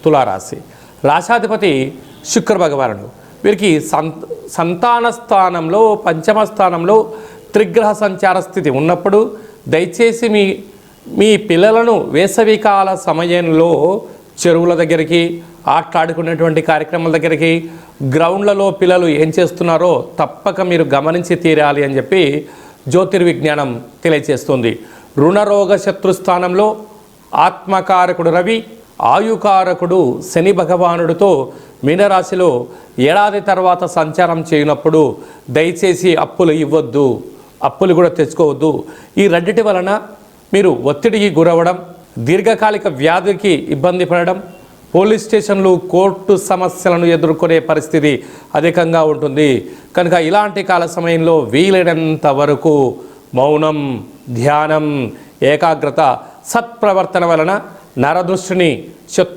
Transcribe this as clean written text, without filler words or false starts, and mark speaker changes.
Speaker 1: తులారాశి. రాశాధిపతి శుక్ర భగవానుడు. వీరికి సంతాన స్థానంలో, పంచమ స్థానంలో త్రిగ్రహ సంచార స్థితి ఉన్నప్పుడు దయచేసి మీ పిల్లలను వేసవికాల సమయంలో చెరువుల దగ్గరికి, ఆటలాడుకునేటువంటి కార్యక్రమాల దగ్గరికి, గ్రౌండ్లలో పిల్లలు ఏం చేస్తున్నారో తప్పక మీరు గమనించి తీరాలి అని చెప్పి జ్యోతిర్విజ్ఞానం తెలియజేస్తుంది. రుణరోగ శత్రుస్థానంలో ఆత్మకారకుడు రవి, ఆయుకారకుడు శని భగవానుడితో మీనరాశిలో ఏడాది తర్వాత సంచారం చేయనప్పుడు దయచేసి అప్పులు ఇవ్వద్దు, అప్పులు కూడా తెచ్చుకోవద్దు. ఈ రెండిటి వలన మీరు ఒత్తిడికి గురవ్వడం, దీర్ఘకాలిక వ్యాధికి ఇబ్బంది పడడం, పోలీస్ స్టేషన్లు, కోర్టు సమస్యలను ఎదుర్కొనే పరిస్థితి అధికంగా ఉంటుంది. కనుక ఇలాంటి కాల సమయంలో వీలైనంత వరకు మౌనం, ధ్యానం, ఏకాగ్రత, సత్ప్రవర్తన వలన నరదృష్టిని, శత్రు